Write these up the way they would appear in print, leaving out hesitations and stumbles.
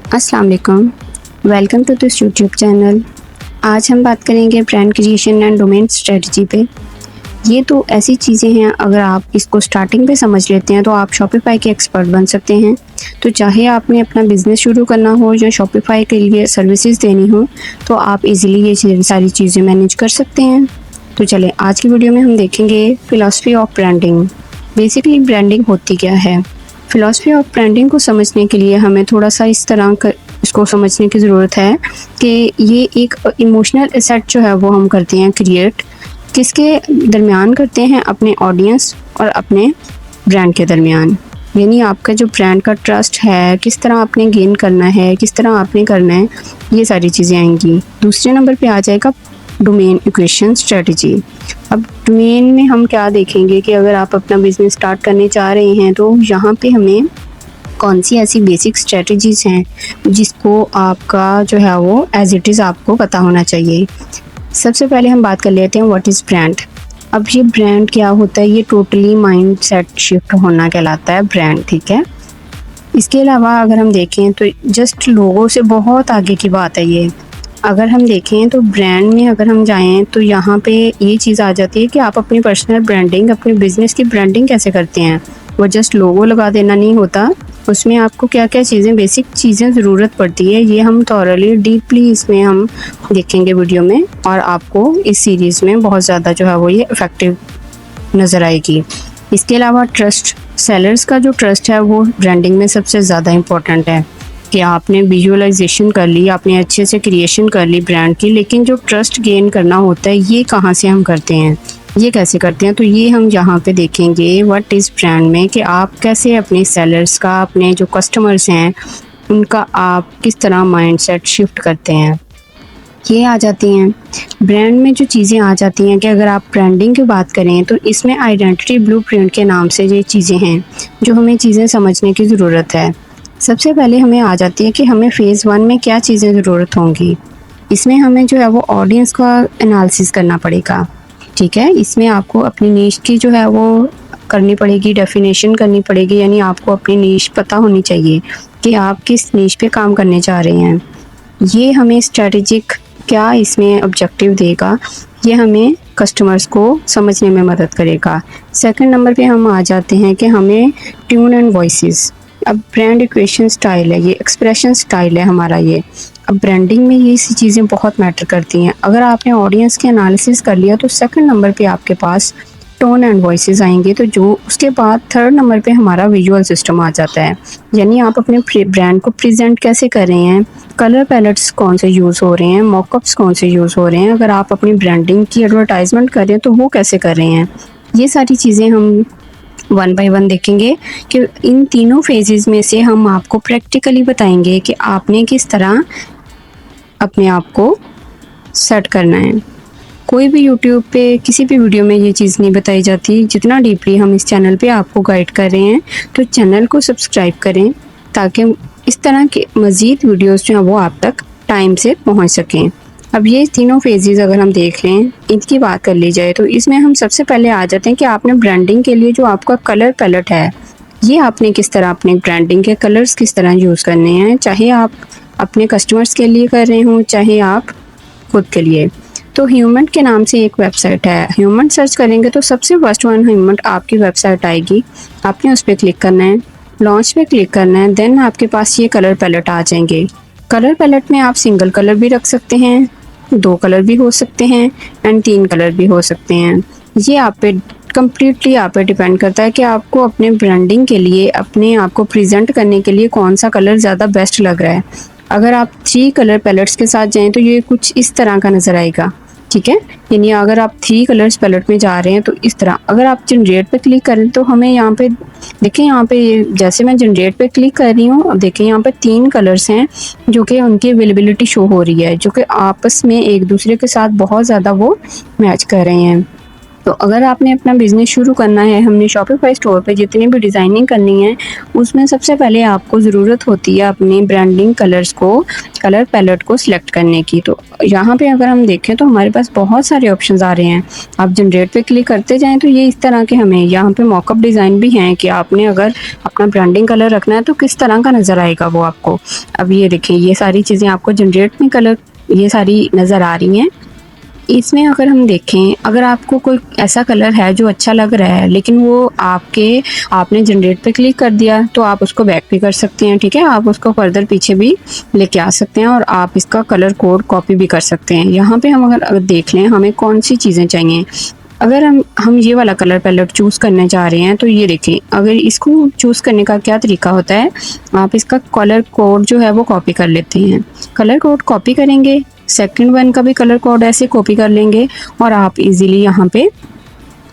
अस्सलाम वालेकुम, welcome to this YouTube channel. आज हम बात करेंगे brand creation and domain strategy पे। ये तो ऐसी चीज़ें हैं, अगर आप इसको स्टार्टिंग पे समझ लेते हैं तो आप शॉपिफाई के एक्सपर्ट बन सकते हैं। तो चाहे आपने अपना बिज़नेस शुरू करना हो या शॉपिफाई के लिए सर्विसेज देनी हो, तो आप इजीली ये सारी चीज़ें मैनेज कर सकते हैं। तो चलें, आज की वीडियो में हम देखेंगे philosophy of branding. Basically branding होती क्या है। फ़िलॉसफी ऑफ ब्रांडिंग को समझने के लिए हमें थोड़ा सा इसको समझने की ज़रूरत है कि ये एक इमोशनल एसेट जो है वो हम करते हैं क्रिएट, किसके दरमियान करते हैं, अपने ऑडियंस और अपने ब्रांड के दरमियान। यानी आपका जो ब्रांड का ट्रस्ट है, किस तरह आपने गेन करना है, किस तरह आपने करना है, ये सारी चीज़ें आएंगी। दूसरे नंबर पे आ जाएगा डोमेन इक्वेशन स्ट्रेटजी। अब डोमेन में हम क्या देखेंगे कि अगर आप अपना बिजनेस स्टार्ट करने चाह रहे हैं तो यहाँ पे हमें कौन सी ऐसी बेसिक स्ट्रेटजीज हैं जिसको आपका जो है वो एज इट इज़ आपको पता होना चाहिए। सबसे पहले हम बात कर लेते हैं व्हाट इज़ ब्रांड। अब ये ब्रांड क्या होता है, ये टोटली माइंड सेट शिफ्ट होना कहलाता है ब्रांड, ठीक है। इसके अलावा अगर हम देखें तो जस्ट लोगों से बहुत आगे की बात है ये। अगर हम देखें तो ब्रांड में अगर हम जाएं तो यहाँ पे ये चीज़ आ जाती है कि आप अपनी पर्सनल ब्रांडिंग, अपने बिजनेस की ब्रांडिंग कैसे करते हैं। वो जस्ट लोगो लगा देना नहीं होता, उसमें आपको क्या क्या चीज़ें, बेसिक चीज़ें ज़रूरत पड़ती है। ये हम थॉरली डीपली इसमें हम देखेंगे वीडियो में, और आपको इस सीरीज़ में बहुत ज़्यादा जो है वो ये इफ़ेक्टिव नज़र आएगी। इसके अलावा ट्रस्ट, सेलर्स का जो ट्रस्ट है वो ब्रांडिंग में सबसे ज़्यादा इम्पोर्टेंट है कि आपने विजुअलाइजेशन कर ली, आपने अच्छे से क्रिएशन कर ली ब्रांड की, लेकिन जो ट्रस्ट गेन करना होता है ये कहाँ से हम करते हैं, ये कैसे करते हैं। तो ये हम यहाँ पे देखेंगे व्हाट इज़ ब्रांड में, कि आप कैसे अपने सेलर्स का, अपने जो कस्टमर्स हैं उनका आप किस तरह माइंडसेट शिफ्ट करते हैं। ये आ जाती हैं ब्रांड में जो चीज़ें आ जाती हैं कि अगर आप ब्रांडिंग की बात करें तो इसमें आइडेंटिटी ब्लूप्रिंट के नाम से ये चीज़ें हैं जो हमें चीज़ें समझने की ज़रूरत है। सबसे पहले हमें आ जाती है कि हमें फ़ेज़ 1 में क्या चीज़ें ज़रूरत होंगी। इसमें हमें जो है वो ऑडियंस का एनालिसिस करना पड़ेगा, ठीक है। इसमें आपको अपनी नीश की जो है वो करनी पड़ेगी, डेफिनेशन करनी पड़ेगी। यानी आपको अपनी नीश पता होनी चाहिए कि आप किस नीश पे काम करने जा रहे हैं। ये हमें स्ट्रेटेजिक क्या इसमें ऑब्जेक्टिव देगा, ये हमें कस्टमर्स को समझने में मदद करेगा। सेकंड नंबर पे हम आ जाते हैं कि हमें ट्यून एंड वॉइसेस। अब ब्रांड इक्वेशन स्टाइल है, ये एक्सप्रेशन स्टाइल है हमारा ये। अब ब्रांडिंग में ये सी चीज़ें बहुत मैटर करती हैं। अगर आपने ऑडियंस के एनालिसिस कर लिया तो सेकंड नंबर पे आपके पास टोन एंड वॉइसेस आएंगे। तो जो उसके बाद थर्ड नंबर पे हमारा विजुअल सिस्टम आ जाता है। यानी आप अपने ब्रांड को प्रेजेंट कैसे कर रहे हैं, कलर पैलेट्स कौन से यूज़ हो रहे हैं, मॉकअप्स कौन से यूज़ हो रहे हैं, अगर आप अपनी ब्रांडिंग की एडवर्टाइजमेंट कर रहे हैं तो वो कैसे कर रहे हैं। ये सारी चीज़ें हम 1 बाय 1 देखेंगे कि इन तीनों फेजेस में से हम आपको प्रैक्टिकली बताएंगे कि आपने किस तरह अपने आप को सेट करना है। कोई भी यूट्यूब पे किसी भी वीडियो में ये चीज़ नहीं बताई जाती जितना डीपली हम इस चैनल पे आपको गाइड कर रहे हैं। तो चैनल को सब्सक्राइब करें ताकि इस तरह के मज़ीद वीडियोस जो हैं वो आप तक टाइम से पहुंच सकें। अब ये तीनों फेजेस अगर हम देख लें, इनकी बात कर ली जाए तो इसमें हम सबसे पहले आ जाते हैं कि आपने ब्रांडिंग के लिए जो आपका कलर पैलेट है, ये आपने किस तरह अपने ब्रांडिंग के कलर्स किस तरह यूज़ करने हैं, चाहे आप अपने कस्टमर्स के लिए कर रहे हों, चाहे आप खुद के लिए। तो ह्यूमन के नाम से एक वेबसाइट है, ह्यूमन सर्च करेंगे तो सबसे फर्स्ट वन ह्यूमन आपकी वेबसाइट आएगी। आपने उस पर क्लिक करना है, लॉन्च पे क्लिक करना है, देन आपके पास ये कलर पैलेट आ जाएंगे। कलर पैलेट में आप सिंगल कलर भी रख सकते हैं, 2 कलर भी हो सकते हैं एंड 3 कलर भी हो सकते हैं। ये आप पे कम्प्लीटली आप पे डिपेंड करता है कि आपको अपने ब्रांडिंग के लिए, अपने आप को प्रेजेंट करने के लिए कौन सा कलर ज़्यादा बेस्ट लग रहा है। अगर आप 3 कलर पैलेट्स के साथ जाएं तो ये कुछ इस तरह का नज़र आएगा, ठीक है। यानी अगर आप 3 कलर्स पैलेट में जा रहे हैं तो इस तरह। अगर आप जनरेट पे क्लिक करें तो हमें यहाँ पे देखें, यहाँ पे जैसे मैं जनरेट पे क्लिक कर रही हूँ, अब देखें यहाँ पे 3 कलर्स हैं जो कि उनकी अवेलेबिलिटी शो हो रही है, जो कि आपस में एक दूसरे के साथ बहुत ज़्यादा वो मैच कर रहे हैं। तो अगर आपने अपना बिज़नेस शुरू करना है, हमने शॉपिफाई स्टोर पे जितनी भी डिज़ाइनिंग करनी है, उसमें सबसे पहले आपको ज़रूरत होती है अपनी ब्रांडिंग कलर पैलेट को सिलेक्ट करने की। तो यहाँ पे अगर हम देखें तो हमारे पास बहुत सारे ऑप्शंस आ रहे हैं। आप जनरेट पे क्लिक करते जाएँ तो ये इस तरह के हमें यहाँ पे मॉकअप डिज़ाइन भी हैं कि आपने अगर अपना ब्रांडिंग कलर रखना है तो किस तरह का नज़र आएगा वो आपको। अब ये देखें, ये सारी चीज़ें आपको जनरेट में कलर ये सारी नज़र आ रही हैं। इसमें अगर हम देखें, अगर आपको कोई ऐसा कलर है जो अच्छा लग रहा है लेकिन वो आपने जनरेट पे क्लिक कर दिया तो आप उसको बैक भी कर सकते हैं, ठीक है। आप उसको फर्दर पीछे भी लेके आ सकते हैं और आप इसका कलर कोड कॉपी भी कर सकते हैं। यहाँ पे हम अगर देख लें हमें कौन सी चीज़ें चाहिए, अगर हम ये वाला कलर पैलेट चूज़ करने जा रहे हैं तो ये देखें, अगर इसको चूज़ करने का क्या तरीका होता है, आप इसका कलर कोड जो है वो कॉपी कर लेते हैं। कलर कोड कॉपी करेंगे, सेकंड वन का भी कलर कोड ऐसे कॉपी कर लेंगे और आप इजीली यहाँ पे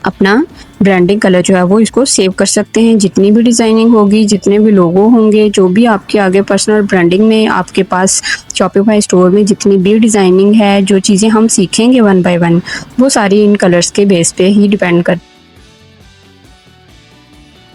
अपना ब्रांडिंग कलर जो है वो इसको सेव कर सकते हैं। जितनी भी डिज़ाइनिंग होगी, जितने भी लोगो होंगे, जो भी आपके आगे पर्सनल ब्रांडिंग में आपके पास शॉपिफाई स्टोर में जितनी भी डिज़ाइनिंग है, जो चीज़ें हम सीखेंगे वन बाय वन, वो सारी इन कलर्स के बेस पे ही डिपेंड करती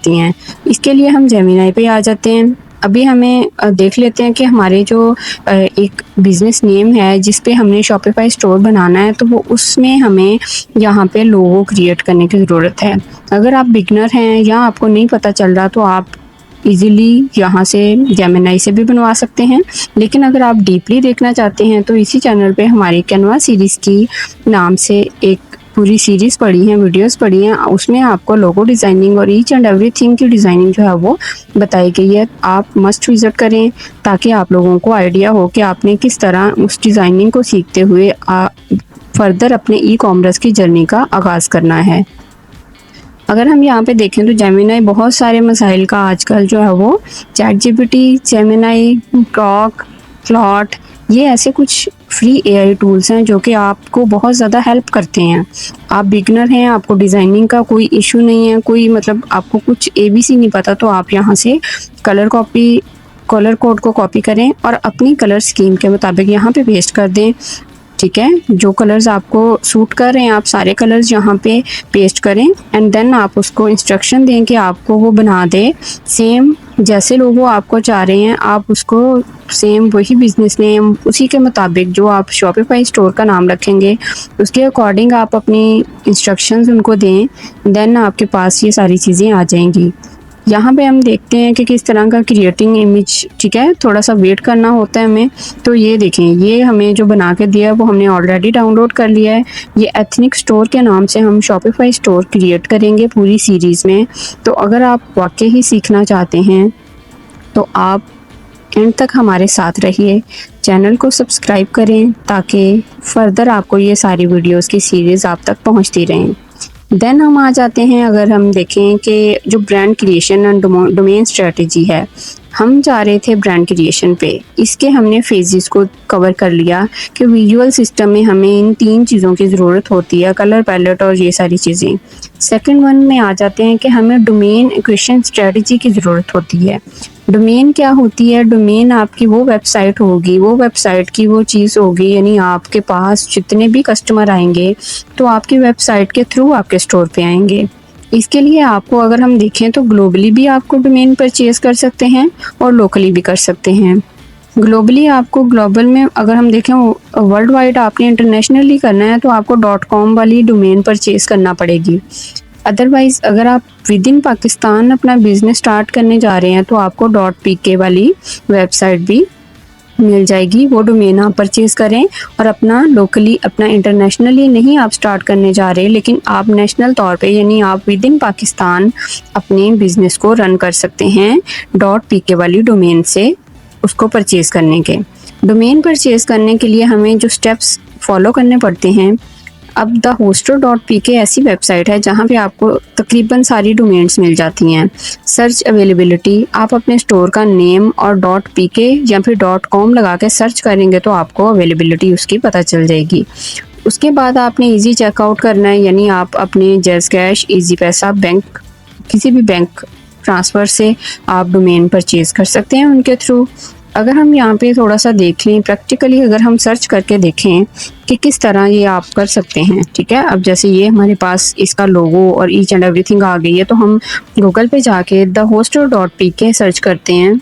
हैं। इसके लिए हम जेमिनाई पे आ जाते हैं। अभी हमें देख लेते हैं कि हमारे जो एक बिज़नेस नेम है जिस पे हमने शॉपिफाई स्टोर बनाना है, तो वो उसमें हमें यहाँ पे लोगो क्रिएट करने की ज़रूरत है। अगर आप बिगनर हैं या आपको नहीं पता चल रहा तो आप इजीली यहाँ से जेमिनाई से भी बनवा सकते हैं। लेकिन अगर आप डीपली देखना चाहते हैं तो इसी चैनल पे हमारी कैनवा सीरीज़ की नाम से एक पूरी सीरीज़ पड़ी हैं, वीडियोस पड़ी हैं, उसमें आपको लोगो डिज़ाइनिंग और ईच एंड एवरीथिंग की डिज़ाइनिंग जो है वो बताई गई है। आप मस्ट विज़िट करें ताकि आप लोगों को आइडिया हो कि आपने किस तरह उस डिज़ाइनिंग को सीखते हुए फर्दर अपने ई कॉमर्स की जर्नी का आगाज़ करना है। अगर हम यहाँ पे देखें तो जेमिनाई बहुत सारे मसाइल का आजकल जो है वो चैटजीपीटी, जेमिनाई, ग्रॉक, क्लॉट, ये ऐसे कुछ फ्री एआई टूल्स हैं जो कि आपको बहुत ज़्यादा हेल्प करते हैं। आप बिगनर हैं, आपको डिज़ाइनिंग का कोई इशू नहीं है, कोई मतलब आपको कुछ एबीसी नहीं पता, तो आप यहाँ से कलर कोड को कॉपी करें और अपनी कलर स्कीम के मुताबिक यहाँ पे पेस्ट कर दें, ठीक है। जो कलर्स आपको सूट कर रहे हैं आप सारे कलर्स यहाँ पे पेस्ट करें एंड देन आप उसको इंस्ट्रक्शन दें कि आपको वो बना दे सेम जैसे लोगो आपको चाह रहे हैं, आप उसको सेम वही बिज़नेस नेम उसी के मुताबिक जो आप शॉपिफाई स्टोर का नाम रखेंगे उसके अकॉर्डिंग आप अपनी इंस्ट्रक्शंस उनको दें, देन आपके पास ये सारी चीज़ें आ जाएंगी। यहाँ पे हम देखते हैं कि किस तरह का क्रिएटिंग इमेज, ठीक है, थोड़ा सा वेट करना होता है हमें। तो ये देखें, ये हमें जो बना के दिया है वो हमने ऑलरेडी डाउनलोड कर लिया है। ये एथनिक स्टोर के नाम से हम शॉपिफाई स्टोर क्रिएट करेंगे पूरी सीरीज़ में। तो अगर आप वाकई ही सीखना चाहते हैं तो आप एंड तक हमारे साथ रहिए, चैनल को सब्सक्राइब करें ताकि फर्दर आपको ये सारी वीडियोस की सीरीज़ आप तक पहुंचती रहें। देन हम आ जाते हैं, अगर हम देखें कि जो brand creation and domain strategy है, हम जा रहे थे ब्रांड क्रिएशन पे। इसके हमने फेजेस को कवर कर लिया कि विजुअल सिस्टम में हमें इन 3 चीज़ों की ज़रूरत होती है, कलर पैलेट और ये सारी चीज़ें। सेकंड वन में आ जाते हैं कि हमें डोमेन एक्विजिशन स्ट्रेटजी की ज़रूरत होती है। डोमेन क्या होती है? डोमेन आपकी वो वेबसाइट होगी, वो वेबसाइट की वो चीज़ होगी, यानी आपके पास जितने भी कस्टमर आएंगे तो आपकी वेबसाइट के थ्रू आपके स्टोर पे आएंगे। इसके लिए आपको अगर हम देखें तो ग्लोबली भी आपको डोमेन परचेज कर सकते हैं और लोकली भी कर सकते हैं। ग्लोबली आपको ग्लोबल में अगर हम देखें वर्ल्ड वाइड आपने इंटरनेशनली करना है तो आपको .com वाली डोमेन परचेज करना पड़ेगी। अदरवाइज़ अगर आप विद इन पाकिस्तान अपना बिज़नेस स्टार्ट करने जा रहे हैं तो आपको .pk वाली वेबसाइट भी मिल जाएगी, वो डोमेन आप परचेज़ करें और अपना लोकली, अपना इंटरनेशनली नहीं आप स्टार्ट करने जा रहे लेकिन आप नेशनल तौर पे यानी आप विद इन पाकिस्तान अपने बिज़नेस को रन कर सकते हैं .pk वाली डोमेन से उसको परचेज़ करने के। डोमेन परचेज़ करने के लिए हमें जो स्टेप्स फॉलो करने पड़ते हैं, अब द होस्टर.pk ऐसी वेबसाइट है जहाँ पे आपको तकरीबन सारी डोमेन्स मिल जाती हैं। सर्च अवेलेबिलिटी, आप अपने स्टोर का नेम और .pk या फिर .com लगा के सर्च करेंगे तो आपको अवेलेबिलिटी उसकी पता चल जाएगी। उसके बाद आपने इजी चेकआउट करना है, यानी आप अपने जैज़ कैश, इजी पैसा, बैंक, किसी भी बैंक ट्रांसफ़र से आप डोमेन परचेज़ कर सकते हैं उनके थ्रू। अगर हम यहाँ पे थोड़ा सा देख लें प्रैक्टिकली, अगर हम सर्च करके देखें कि किस तरह ये आप कर सकते हैं, ठीक है। अब जैसे ये हमारे पास इसका लोगो और ईच एंड एवरीथिंग आ गई है, तो हम गूगल पे जाके thehostel.pk सर्च करते हैं।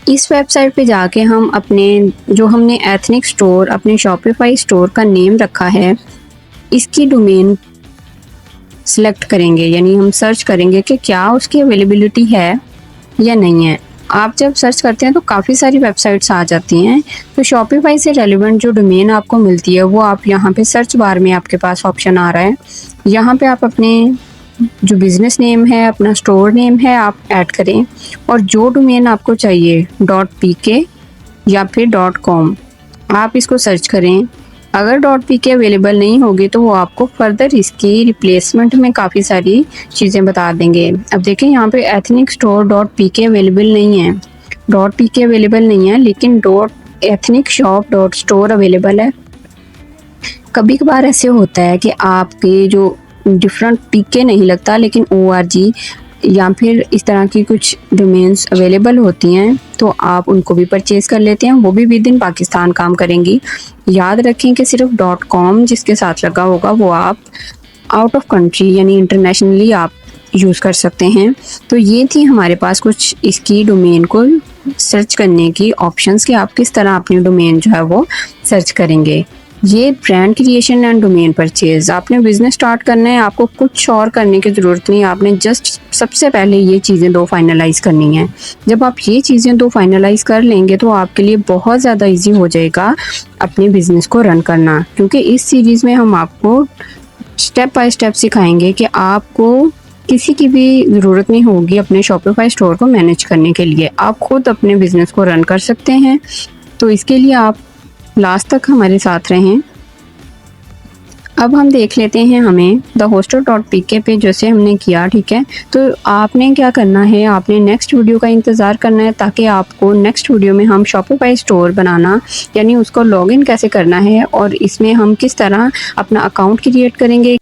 इस वेबसाइट पे जाके हम अपने जो हमने एथनिक स्टोर, अपने शॉपिफाई स्टोर का नेम रखा है, इसकी डोमेन सिलेक्ट करेंगे, यानी हम सर्च करेंगे कि क्या उसकी अवेलेबिलिटी है या नहीं है। आप जब सर्च करते हैं तो काफ़ी सारी वेबसाइट्स आ जाती हैं, तो शॉपिफाई से रेलिवेंट जो डोमेन आपको मिलती है वो आप यहाँ पे सर्च बार में आपके पास ऑप्शन आ रहा है, यहाँ पे आप अपने जो बिज़नेस नेम है, अपना स्टोर नेम है, आप ऐड करें और जो डोमेन आपको चाहिए .pk या फिर .com आप इसको सर्च करें। अगर .pk अवेलेबल नहीं होगी तो वो आपको फर्दर इसकी रिप्लेसमेंट में काफ़ी सारी चीज़ें बता देंगे। अब देखें यहाँ पे एथनिक स्टोर .pk अवेलेबल नहीं है, .pk अवेलेबल नहीं है, लेकिन ethnic shop .store अवेलेबल है। कभी कभार ऐसे होता है कि आपके जो डिफरेंट पीके नहीं लगता, लेकिन ORG या फिर इस तरह की कुछ डोमेन्स अवेलेबल होती हैं, तो आप उनको भी परचेज़ कर लेते हैं, वो भी विद इन पाकिस्तान काम करेंगी। याद रखें कि सिर्फ .com जिसके साथ लगा होगा वो आप आउट ऑफ कंट्री यानी इंटरनेशनली आप यूज़ कर सकते हैं। तो ये थी हमारे पास कुछ इसकी डोमेन को सर्च करने की ऑप्शंस कि आप किस तरह अपनी डोमेन जो है वो सर्च करेंगे। ये brand creation and domain purchase, आपने बिजनेस स्टार्ट करना है, आपको कुछ और करने की ज़रूरत नहीं, आपने जस्ट सबसे पहले ये चीज़ें 2 फाइनलाइज करनी है। जब आप ये चीज़ें 2 फाइनलाइज कर लेंगे तो आपके लिए बहुत ज़्यादा इजी हो जाएगा अपने बिजनेस को रन करना, क्योंकि इस सीरीज़ में हम आपको स्टेप बाय स्टेप सिखाएंगे कि आपको किसी की भी ज़रूरत नहीं होगी अपने शॉपिफाई स्टोर को मैनेज करने के लिए, आप खुद अपने बिजनेस को रन कर सकते हैं। तो इसके लिए आप लास्ट तक हमारे साथ रहें। अब हम देख लेते हैं हमें thehostel.pk पे जैसे हमने किया, ठीक है। तो आपने क्या करना है, आपने नेक्स्ट वीडियो का इंतज़ार करना है, ताकि आपको नेक्स्ट वीडियो में हम शॉपिफाई स्टोर बनाना यानी उसको लॉगिन कैसे करना है और इसमें हम किस तरह अपना अकाउंट क्रिएट करेंगे,